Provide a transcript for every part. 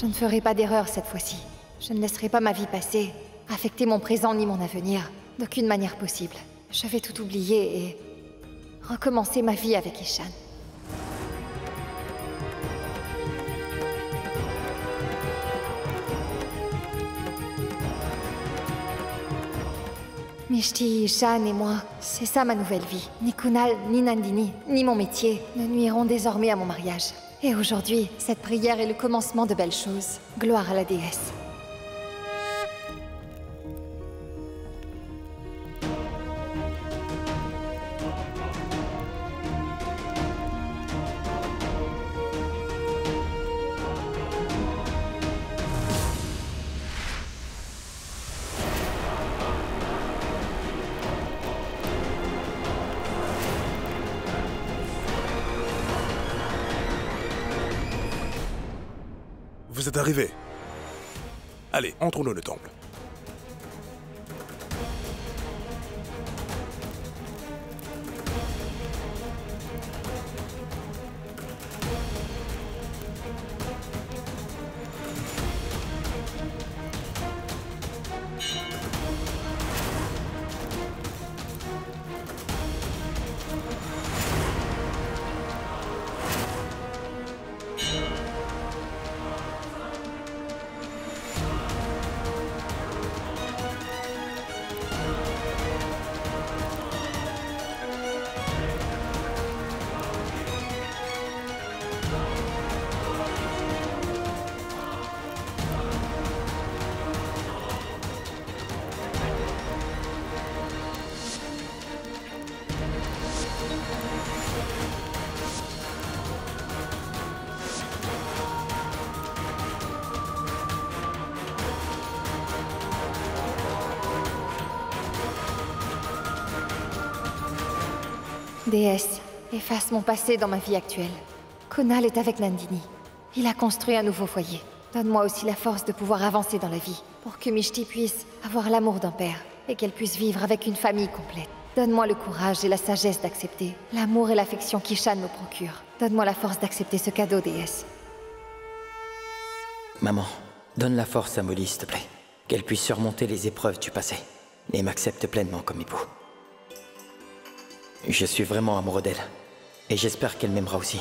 Je ne ferai pas d'erreur cette fois-ci. Je ne laisserai pas ma vie passée affecter mon présent ni mon avenir, d'aucune manière possible. Je vais tout oublier et recommencer ma vie avec Ishan. Mishti, Ishan et moi, c'est ça ma nouvelle vie. Ni Kunal, ni Nandini, ni mon métier ne nuiront désormais à mon mariage. Et aujourd'hui, cette prière est le commencement de belles choses. Gloire à la déesse. Vous êtes arrivés. Allez, entrons dans le temple. Déesse, efface mon passé dans ma vie actuelle. Kunal est avec Nandini. Il a construit un nouveau foyer. Donne-moi aussi la force de pouvoir avancer dans la vie, pour que Mishti puisse avoir l'amour d'un père, et qu'elle puisse vivre avec une famille complète. Donne-moi le courage et la sagesse d'accepter l'amour et l'affection qu'Ishan me procure. Donne-moi la force d'accepter ce cadeau, déesse. Maman, donne la force à Molly, s'il te plaît. Qu'elle puisse surmonter les épreuves du passé, et m'accepte pleinement comme époux. Je suis vraiment amoureux d'elle, et j'espère qu'elle m'aimera aussi.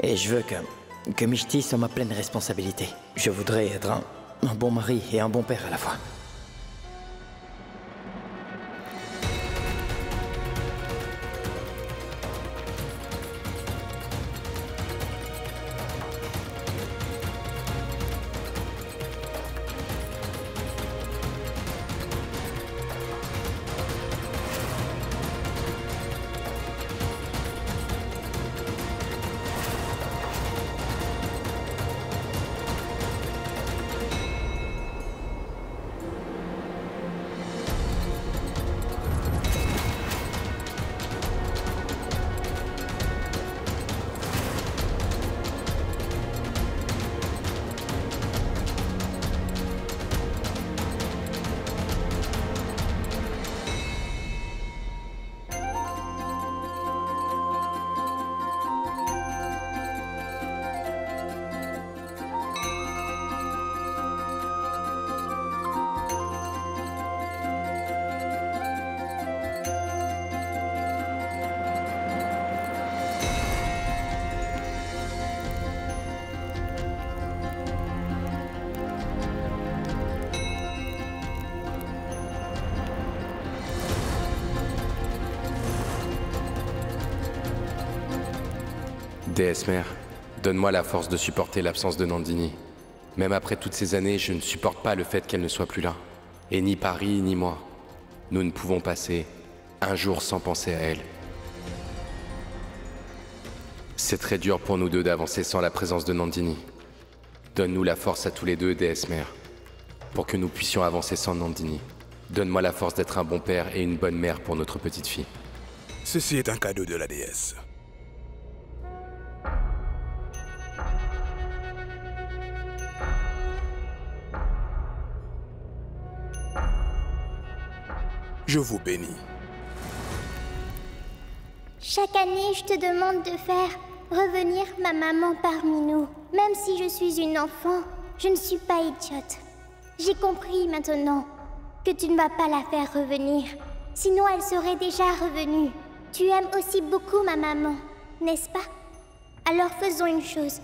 Et je veux que Mishti soit ma pleine responsabilité. Je voudrais être un bon mari et un bon père à la fois. Déesse mère, donne-moi la force de supporter l'absence de Nandini. Même après toutes ces années, je ne supporte pas le fait qu'elle ne soit plus là. Et ni Paris, ni moi. Nous ne pouvons passer un jour sans penser à elle. C'est très dur pour nous deux d'avancer sans la présence de Nandini. Donne-nous la force à tous les deux, déesse mère, pour que nous puissions avancer sans Nandini. Donne-moi la force d'être un bon père et une bonne mère pour notre petite fille. Ceci est un cadeau de la déesse. Je vous bénis. Chaque année, je te demande de faire revenir ma maman parmi nous. Même si je suis une enfant, je ne suis pas idiote. J'ai compris maintenant que tu ne vas pas la faire revenir. Sinon elle serait déjà revenue. Tu aimes aussi beaucoup ma maman, n'est-ce pas? Alors faisons une chose.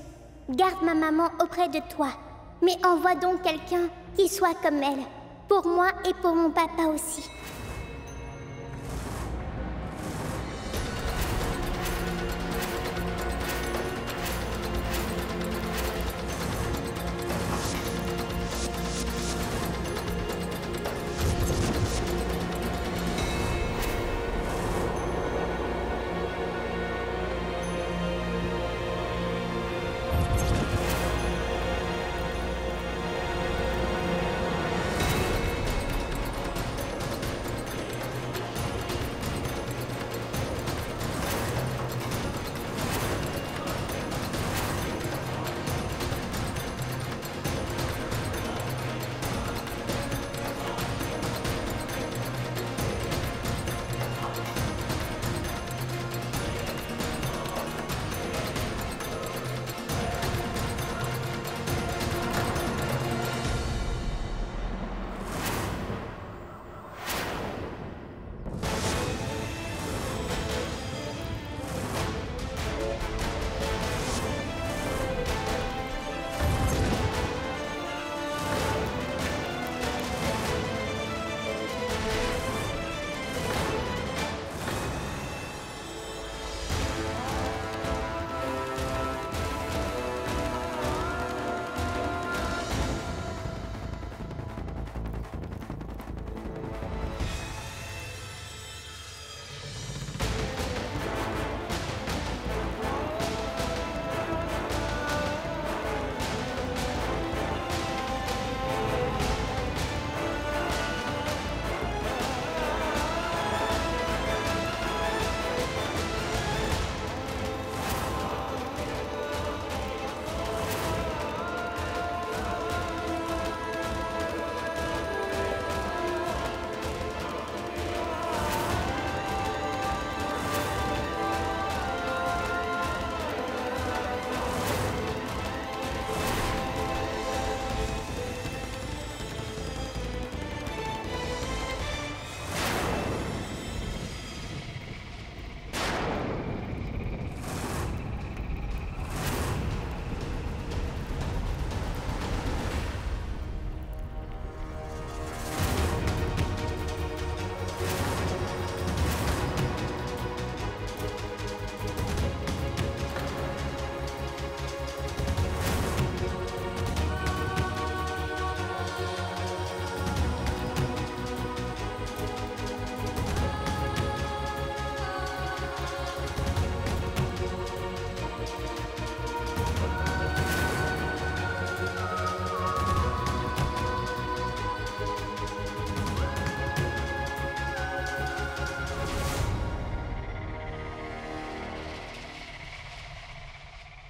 Garde ma maman auprès de toi. Mais envoie donc quelqu'un qui soit comme elle. Pour moi et pour mon papa aussi.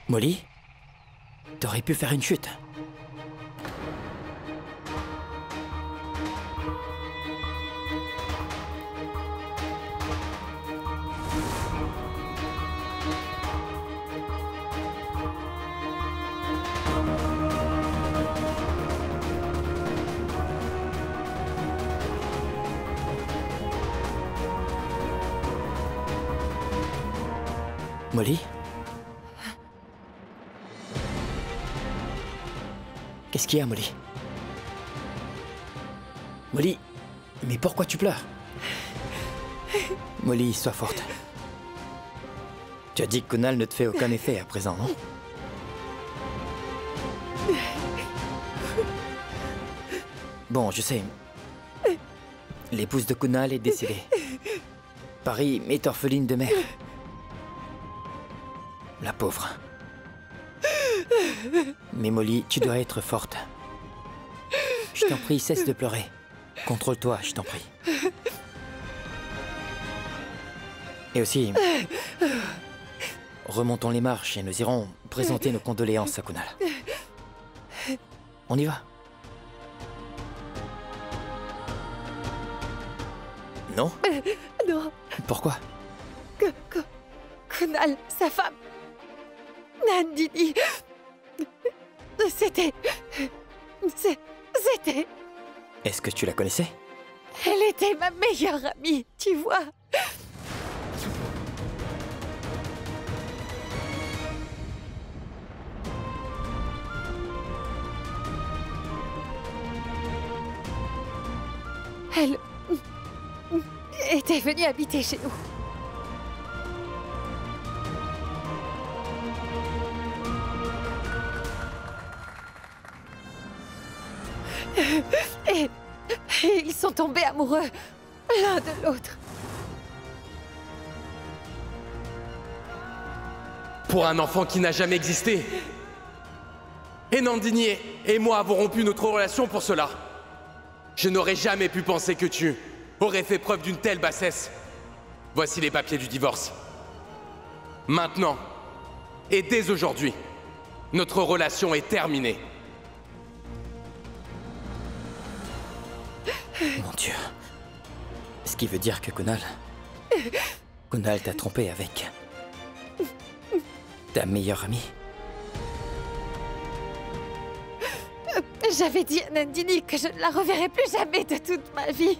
Molly, t'aurais pu faire une chute. Molly? Qu'est-ce qu'il y a, Molly? Molly, mais pourquoi tu pleures? Molly, sois forte. Tu as dit que Kunal ne te fait aucun effet à présent, non? Bon, je sais. L'épouse de Kunal est décédée. Paris est orpheline de mère. La pauvre. Mais Molly, tu dois être forte. Je t'en prie, cesse de pleurer. Contrôle-toi, je t'en prie. Et aussi, remontons les marches et nous irons présenter nos condoléances à Kunal. On y va? Non? Non. Pourquoi? Kunal, sa femme, Nandini... C'était... Est-ce que tu la connaissais? Elle était ma meilleure amie, tu vois. Elle était venue habiter chez nous. Et ils sont tombés amoureux l'un de l'autre. Pour un enfant qui n'a jamais existé. Et Nandini et moi avons rompu notre relation pour cela. Je n'aurais jamais pu penser que tu aurais fait preuve d'une telle bassesse. Voici les papiers du divorce. Maintenant, et dès aujourd'hui, notre relation est terminée. Mon Dieu. Ce qui veut dire que Kunal t'a trompé avec ta meilleure amie. J'avais dit à Nandini que je ne la reverrais plus jamais de toute ma vie.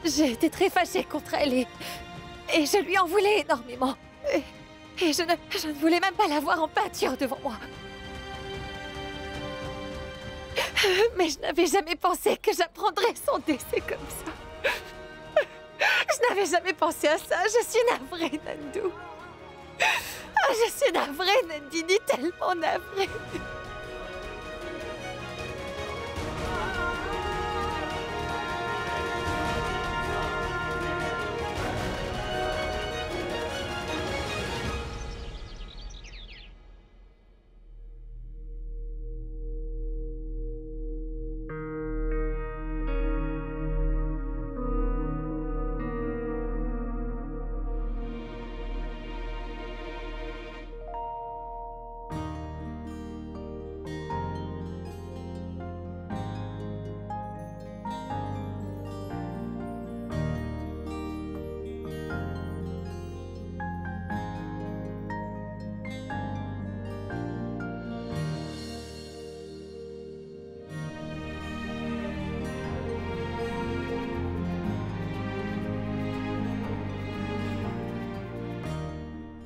J'ai été très fâchée contre elle et je lui en voulais énormément. Et je ne voulais même pas la voir en peinture devant moi. Mais je n'avais jamais pensé que j'apprendrais son décès comme ça. Je n'avais jamais pensé à ça. Je suis navrée, Nandu. Je suis navrée, Nandini, tellement navrée.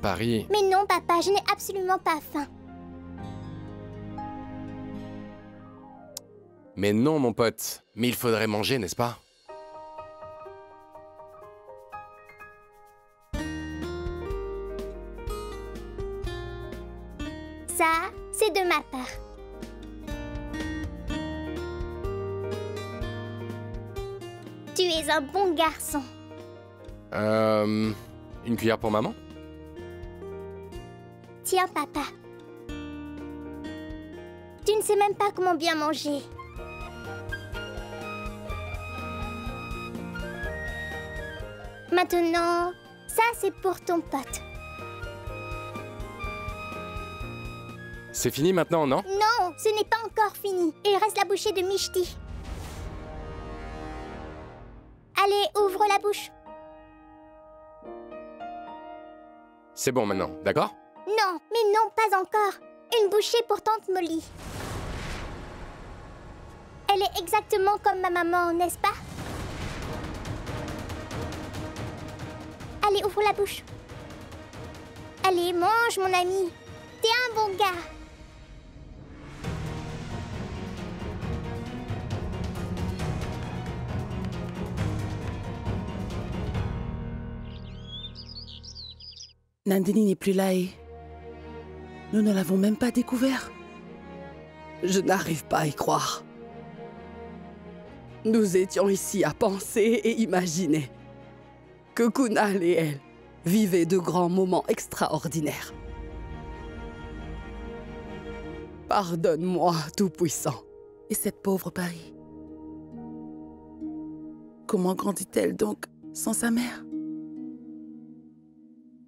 Paris. Mais non, papa, je n'ai absolument pas faim. Mais non, mon pote. Mais il faudrait manger, n'est-ce pas? Ça, c'est de ma part. Tu es un bon garçon. Une cuillère pour maman? Tiens, papa. Tu ne sais même pas comment bien manger. Maintenant, ça c'est pour ton pote. C'est fini maintenant, non? Non, ce n'est pas encore fini. Il reste la bouchée de Mishti. Allez, ouvre la bouche. C'est bon maintenant, d'accord? Non, mais non, pas encore. Une bouchée pour tante Molly. Elle est exactement comme ma maman, n'est-ce pas? Allez, ouvre la bouche. Allez, mange, mon ami. T'es un bon gars. Nandini n'est plus là et... nous ne l'avons même pas découvert. Je n'arrive pas à y croire. Nous étions ici à penser et imaginer que Kunal et elle vivaient de grands moments extraordinaires. Pardonne-moi, Tout-Puissant. Et cette pauvre Paris, comment grandit-elle donc sans sa mère?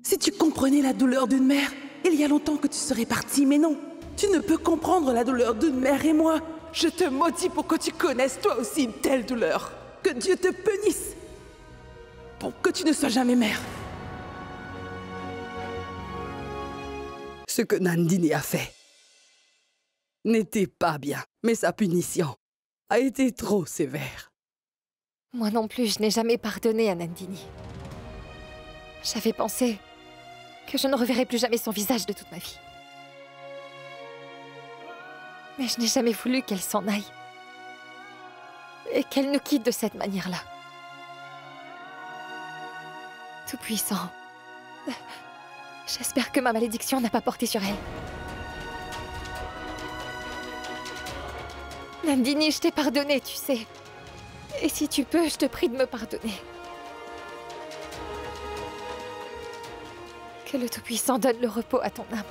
Si tu comprenais la douleur d'une mère, il y a longtemps que tu serais partie, mais non. Tu ne peux comprendre la douleur d'une mère et moi, je te maudis pour que tu connaisses toi aussi une telle douleur. Que Dieu te punisse pour que tu ne sois jamais mère. Ce que Nandini a fait n'était pas bien, mais sa punition a été trop sévère. Moi non plus, je n'ai jamais pardonné à Nandini. J'avais pensé que je ne reverrais plus jamais son visage de toute ma vie. Mais je n'ai jamais voulu qu'elle s'en aille. Et qu'elle nous quitte de cette manière-là. Tout-puissant. J'espère que ma malédiction n'a pas porté sur elle. Nandini, je t'ai pardonné, tu sais. Et si tu peux, je te prie de me pardonner. Que le Tout-Puissant donne le repos à ton âme.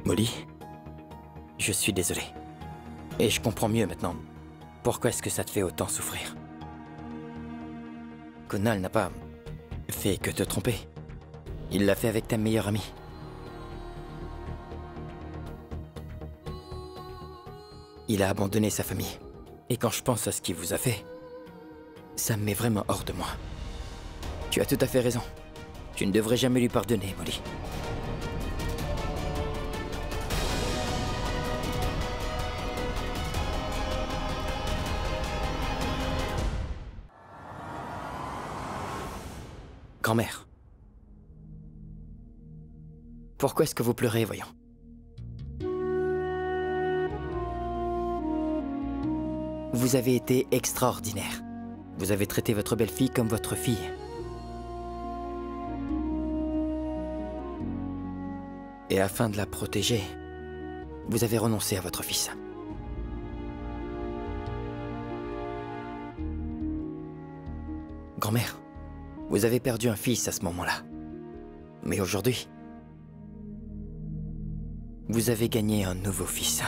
Molly, je suis désolé. Et je comprends mieux maintenant pourquoi est-ce que ça te fait autant souffrir. Kunal n'a pas fait que te tromper. Il l'a fait avec ta meilleure amie. Il a abandonné sa famille. Et quand je pense à ce qu'il vous a fait, ça me met vraiment hors de moi. Tu as tout à fait raison. Tu ne devrais jamais lui pardonner, Molly. Grand-mère. Pourquoi est-ce que vous pleurez, voyons? Vous avez été extraordinaire. Vous avez traité votre belle-fille comme votre fille. Et afin de la protéger, vous avez renoncé à votre fils. Grand-mère, vous avez perdu un fils à ce moment-là. Mais aujourd'hui, vous avez gagné un nouveau fils.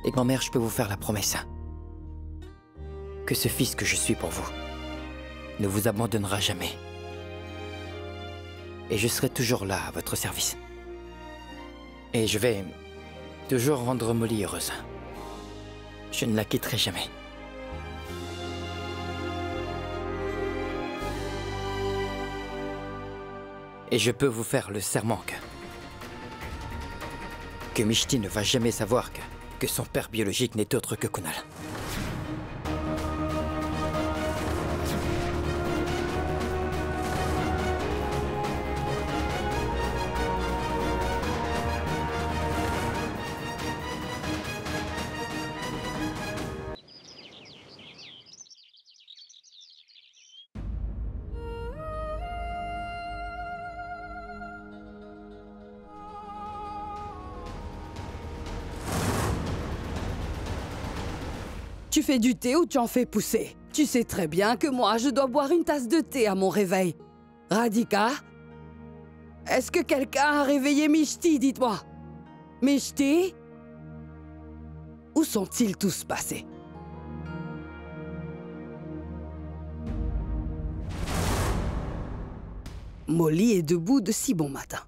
Et grand-mère, je peux vous faire la promesse que ce fils que je suis pour vous ne vous abandonnera jamais. Et je serai toujours là à votre service. Et je vais toujours rendre Molly heureuse. Je ne la quitterai jamais. Et je peux vous faire le serment que Mishti ne va jamais savoir que son père biologique n'est autre que Kunal. Tu fais du thé ou tu en fais pousser? Tu sais très bien que moi, je dois boire une tasse de thé à mon réveil. Radhika? Est-ce que quelqu'un a réveillé Mishti, dites-moi? Mishti? Où sont-ils tous passés? Molly est debout de si bon matin.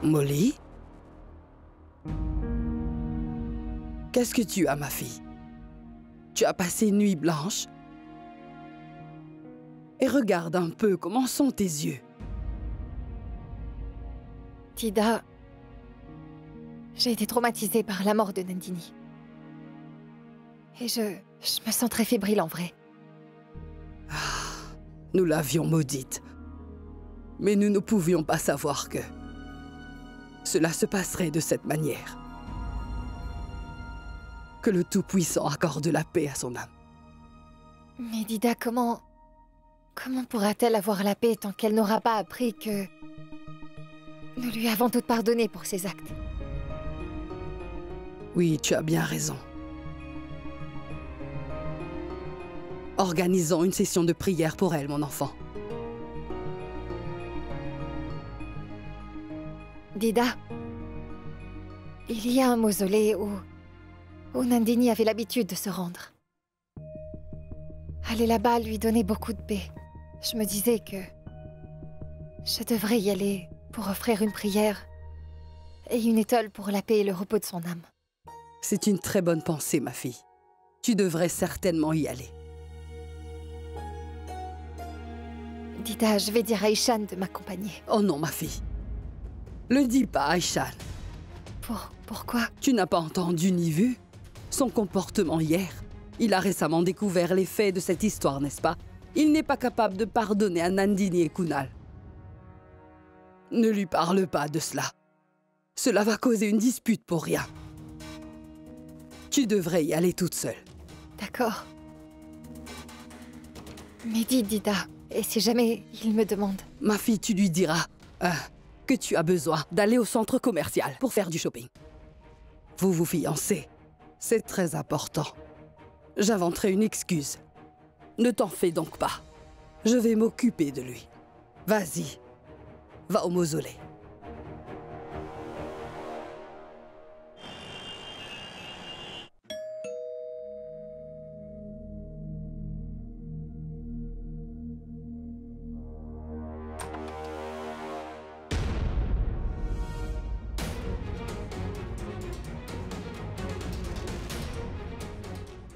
Molly? Qu'est-ce que tu as, ma fille? Tu as passé une nuit blanche? Et regarde un peu comment sont tes yeux. Tida, j'ai été traumatisée par la mort de Nandini. Et je me sens très fébrile en vrai. Nous l'avions maudite. Mais nous ne pouvions pas savoir que cela se passerait de cette manière. Que le Tout-Puissant accorde la paix à son âme. Mais Dida, comment pourra-t-elle avoir la paix tant qu'elle n'aura pas appris que nous lui avons toutes pardonné pour ses actes? Oui, tu as bien raison. Organisons une session de prière pour elle, mon enfant. Dida, il y a un mausolée où Nandini avait l'habitude de se rendre. Aller là-bas lui donnait beaucoup de paix. Je me disais que je devrais y aller pour offrir une prière et une étoile pour la paix et le repos de son âme. C'est une très bonne pensée, ma fille. Tu devrais certainement y aller. Dida, je vais dire à Ishan de m'accompagner. Oh non, ma fille. Le dis pas à Ishan. Pourquoi? Tu n'as pas entendu ni vu son comportement hier. Il a récemment découvert les faits de cette histoire, n'est-ce pas? Il n'est pas capable de pardonner à Nandini et Kunal. Ne lui parle pas de cela. Cela va causer une dispute pour rien. Tu devrais y aller toute seule. D'accord. Mais dis, Dida, et si jamais il me demande? Ma fille, tu lui diras que tu as besoin d'aller au centre commercial pour faire du shopping. Vous vous fiancez. C'est très important. J'inventerai une excuse. Ne t'en fais donc pas. Je vais m'occuper de lui. Vas-y, va au mausolée.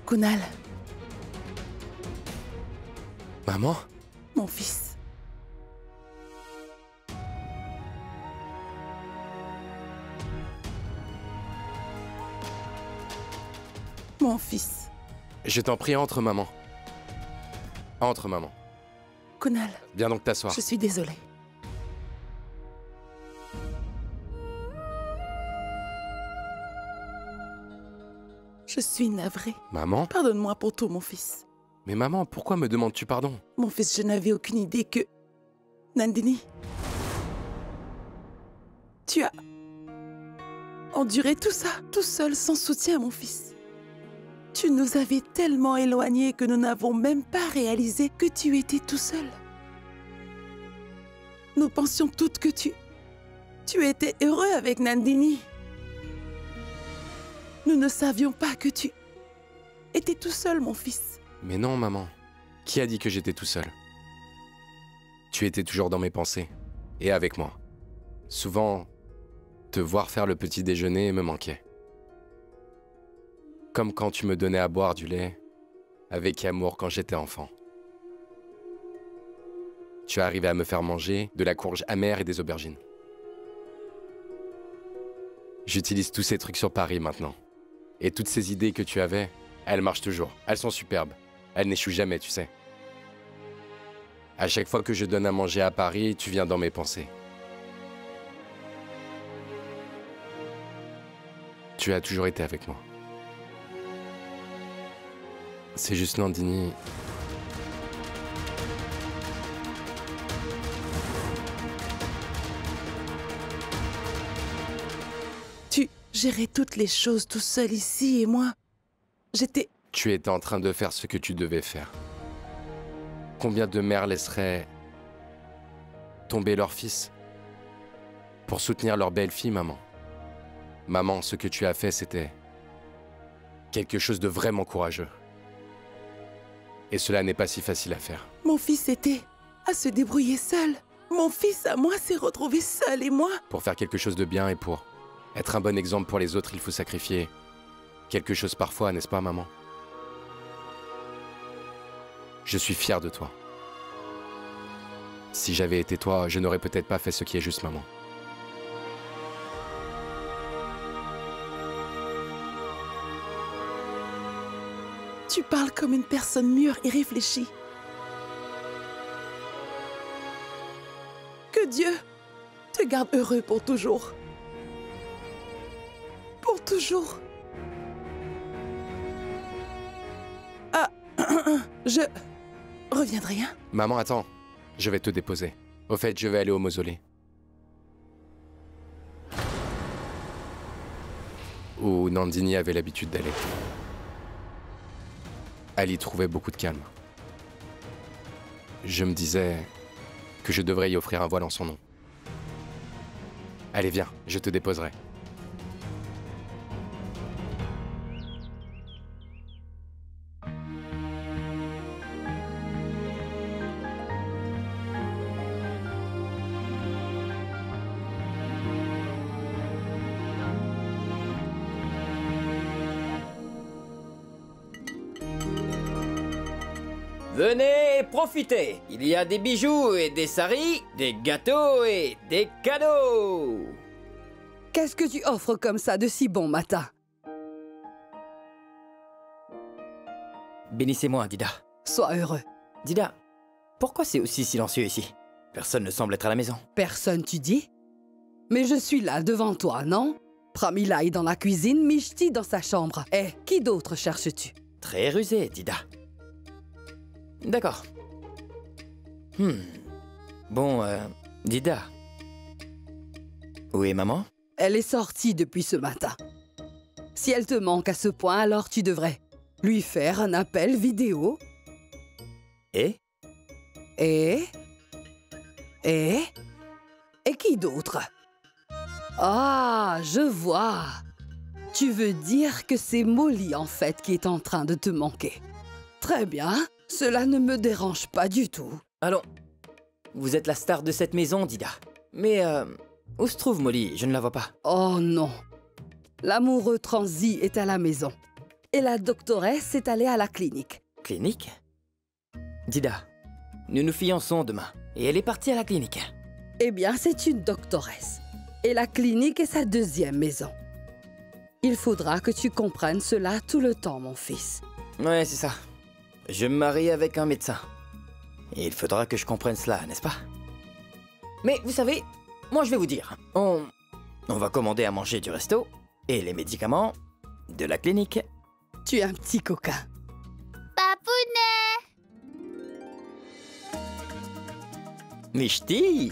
Kunal, Maman? mon fils. Mon fils. Je t'en prie, entre, maman. Entre, maman. Kunal, Viens donc t'asseoir. je suis désolée. Je suis navrée. Maman? Pardonne-moi pour tout, mon fils. Mais maman, pourquoi me demandes-tu pardon? Mon fils, je n'avais aucune idée que... Nandini... Tu as... enduré tout ça, tout seul, sans soutien, mon fils. Tu nous avais tellement éloignés que nous n'avons même pas réalisé que tu étais tout seul. Nous pensions toutes que tu étais heureux avec Nandini. Nous ne savions pas que tu étais tout seul, mon fils. Mais non, maman. Qui a dit que j'étais tout seul? Tu étais toujours dans mes pensées. Et avec moi. Souvent, te voir faire le petit déjeuner me manquait. Comme quand tu me donnais à boire du lait, avec amour quand j'étais enfant. Tu arrivais à me faire manger de la courge amère et des aubergines. J'utilise tous ces trucs sur Paris maintenant. Et toutes ces idées que tu avais, elles marchent toujours. Elles sont superbes. Elles n'échouent jamais, tu sais. À chaque fois que je donne à manger à Paris, tu viens dans mes pensées. Tu as toujours été avec moi. C'est juste Nandini. Tu gérais toutes les choses tout seul ici et moi, j'étais... Tu étais en train de faire ce que tu devais faire. Combien de mères laisseraient tomber leur fils pour soutenir leur belle-fille, maman? Maman, ce que tu as fait, c'était quelque chose de vraiment courageux. Et cela n'est pas si facile à faire. Mon fils était à se débrouiller seul. Mon fils à moi s'est retrouvé seul et moi... Pour faire quelque chose de bien et pour être un bon exemple pour les autres, il faut sacrifier quelque chose parfois, n'est-ce pas, maman? Je suis fier de toi. Si j'avais été toi, je n'aurais peut-être pas fait ce qui est juste, maman. Tu parles comme une personne mûre et réfléchie. Que Dieu te garde heureux pour toujours. Pour toujours. Ah, je reviendrai, hein? Maman, attends. Je vais te déposer. Au fait, je vais aller au mausolée. où Nandini avait l'habitude d'aller. Elle y trouvait beaucoup de calme. Je me disais que je devrais y offrir un voile en son nom. Allez, viens, je te déposerai. Venez profitez. Il y a des bijoux et des saris, des gâteaux et des cadeaux. Qu'est-ce que tu offres comme ça de si bon matin? Bénissez-moi, Dida. Sois heureux. Dida, pourquoi c'est aussi silencieux ici? Personne ne semble être à la maison. Personne, tu dis? Mais je suis là devant toi, non? Pramila est dans la cuisine, Mishti dans sa chambre. Eh, qui d'autre cherches-tu? Très rusé, Dida. D'accord. Bon, Dida. Où est maman? Elle est sortie depuis ce matin. Si elle te manque à ce point, alors tu devrais lui faire un appel vidéo. Et Et qui d'autre? Ah, je vois. Tu veux dire que c'est Molly, en fait, qui est en train de te manquer. Très bien. Cela ne me dérange pas du tout. allons. Vous êtes la star de cette maison, Dida. Mais, où se trouve Molly? Je ne la vois pas. Oh non. L'amoureux transi est à la maison. Et la doctoresse est allée à la clinique. Clinique? Dida, nous nous fiançons demain. Et elle est partie à la clinique. Eh bien, c'est une doctoresse. Et la clinique est sa deuxième maison. Il faudra que tu comprennes cela tout le temps, mon fils. Ouais, c'est ça. Je me marie avec un médecin. Et il faudra que je comprenne cela, n'est-ce pas? Mais vous savez, moi je vais vous dire. On va commander à manger du resto et les médicaments de la clinique. Tu es un petit coquin. Papounet! Mishti!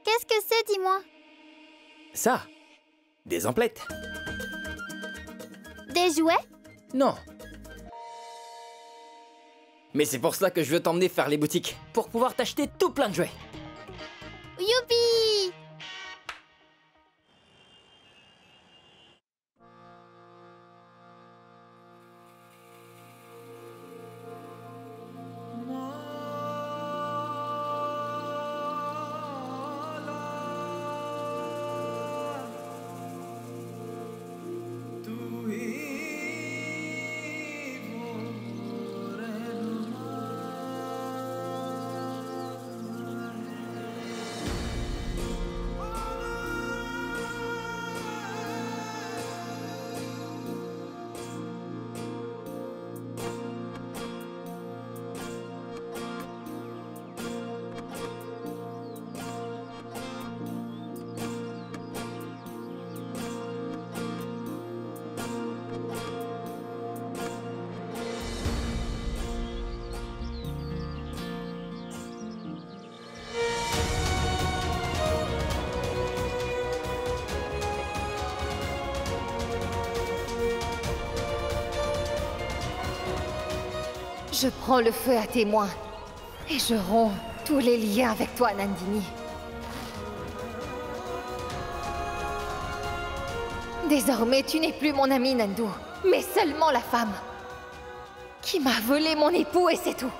Qu'est-ce que c'est, dis-moi? Ça, des emplettes. Des jouets? Non. Mais c'est pour cela que je veux t'emmener faire les boutiques, pour pouvoir t'acheter tout plein de jouets. Youpi! Je prends le feu à témoin. Et je romps tous les liens avec toi, Nandini. Désormais, tu n'es plus mon amie, Nandu, mais seulement la femme qui m'a volé mon époux et c'est tout.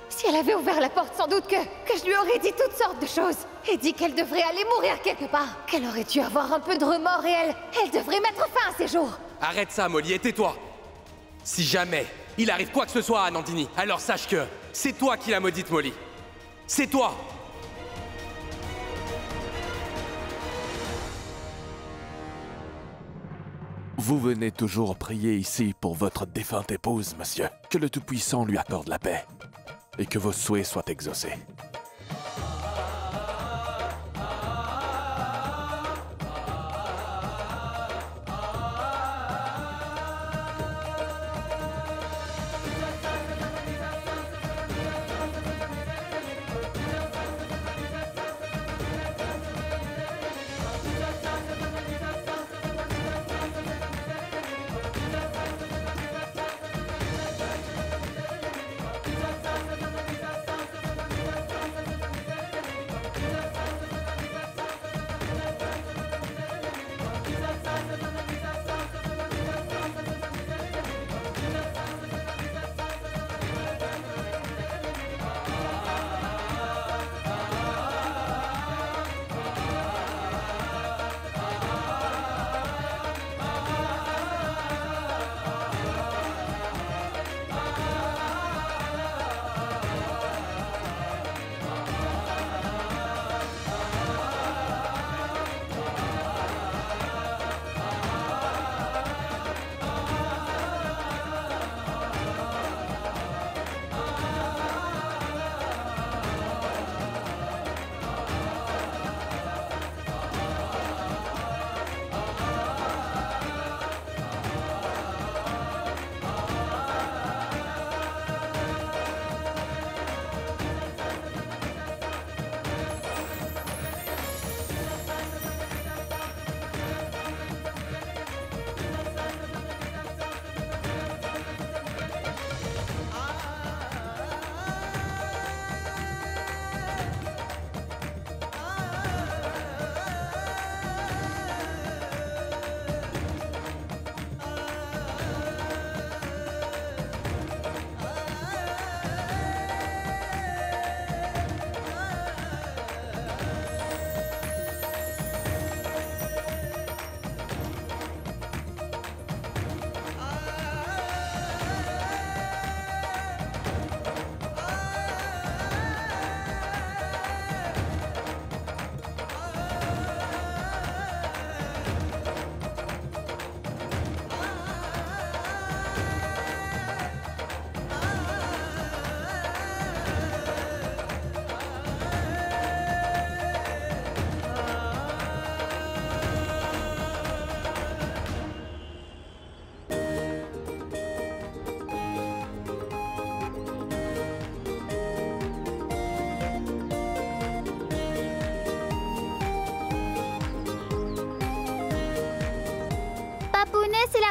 Si elle avait ouvert la porte, sans doute que je lui aurais dit toutes sortes de choses et dit qu'elle devrait aller mourir quelque part, qu'elle aurait dû avoir un peu de remords et elle devrait mettre fin à ses jours. Arrête ça, Molly, et tais-toi. Si jamais il arrive quoi que ce soit à Nandini, alors sache que c'est toi qui l'as maudite, Molly. C'est toi. Vous venez toujours prier ici pour votre défunte épouse, monsieur. Que le Tout-Puissant lui accorde la paix et que vos souhaits soient exaucés.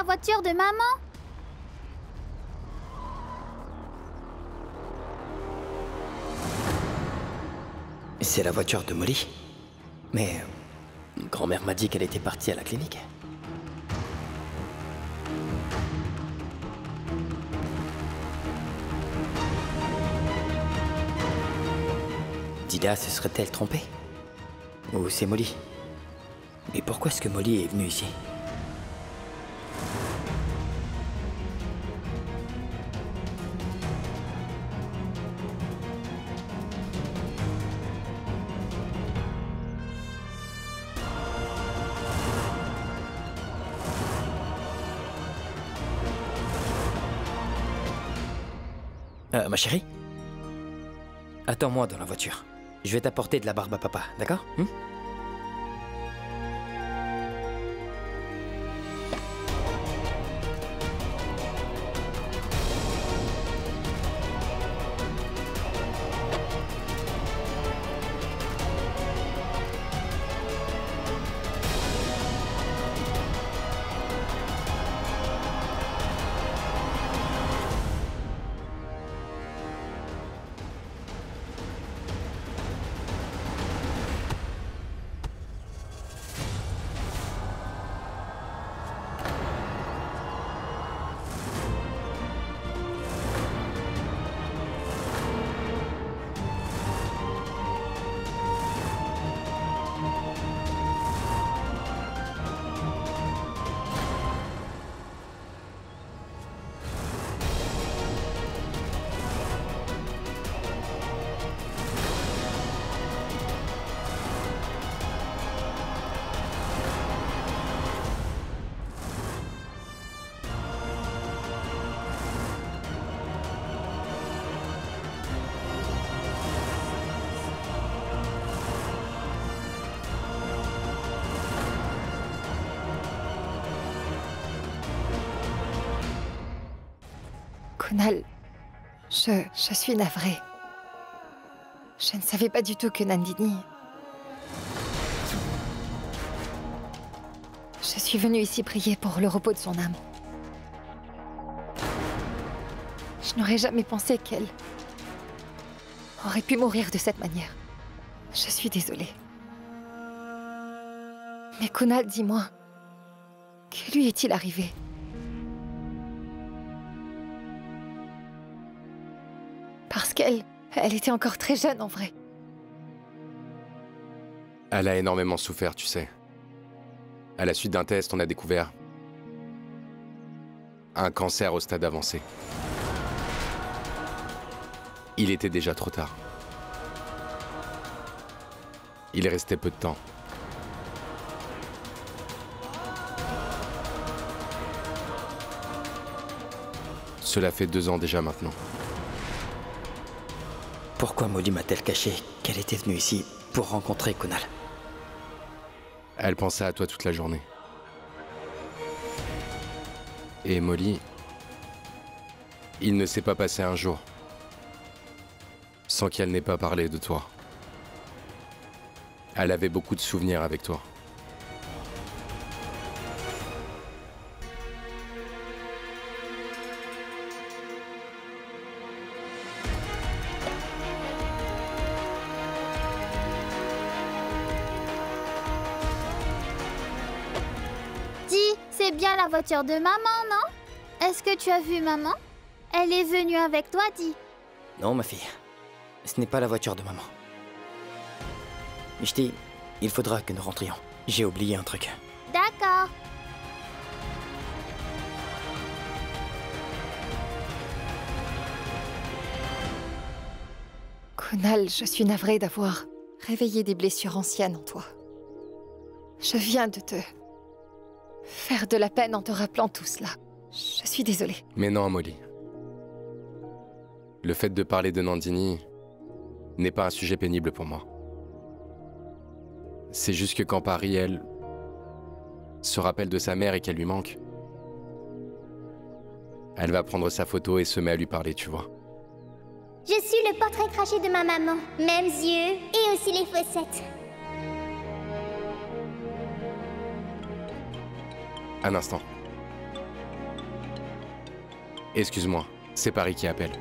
la voiture de maman. C'est la voiture de Molly. Mais grand-mère m'a dit qu'elle était partie à la clinique. Dida se serait-elle trompée? Ou c'est Molly? Mais pourquoi est-ce que Molly est venue ici? Ma chérie? Attends-moi dans la voiture. Je vais t'apporter de la barbe à papa, d'accord? Kunal, je suis navrée. Je ne savais pas du tout que Nandini... Je suis venue ici prier pour le repos de son âme. Je n'aurais jamais pensé qu'elle aurait pu mourir de cette manière. Je suis désolée. Mais Kunal, dis-moi, que lui est-il arrivé? Parce qu'elle était encore très jeune en vrai. Elle a énormément souffert, tu sais. À la suite d'un test, on a découvert un cancer au stade avancé. Il était déjà trop tard. Il restait peu de temps. Cela fait 2 ans déjà maintenant. Pourquoi Molly m'a-t-elle caché qu'elle était venue ici pour rencontrer Kunal? Elle pensait à toi toute la journée. Et Molly, il ne s'est pas passé un jour sans qu'elle n'ait pas parlé de toi. Elle avait beaucoup de souvenirs avec toi. C'est bien la voiture de maman, non? Est-ce que tu as vu maman? Elle est venue avec toi, dis. Non, ma fille. Ce n'est pas la voiture de maman. Mishti, il faudra que nous rentrions. J'ai oublié un truc. D'accord. Kunal, je suis navrée d'avoir réveillé des blessures anciennes en toi. Je viens de te faire de la peine en te rappelant tout cela. Je suis désolée. Mais non, Molly. Le fait de parler de Nandini n'est pas un sujet pénible pour moi. C'est juste que quand Paris, elle, se rappelle de sa mère et qu'elle lui manque, elle va prendre sa photo et se met à lui parler, tu vois. Je suis le portrait craché de ma maman. Mêmes yeux et aussi les fossettes. Un instant. Excuse-moi, c'est Paris qui appelle.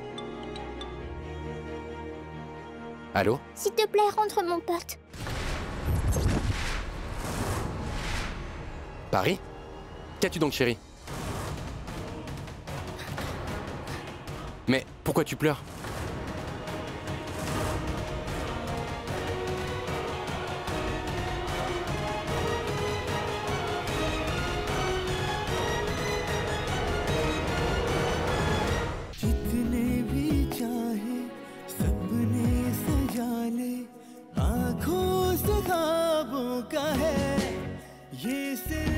Allô? S'il te plaît, rentre mon pote. Paris? Qu'as-tu donc, chérie? Mais pourquoi tu pleures? जितने भी चाहे सपने सजा ले, आँखों से ख्वाबों का है ये सिर्फ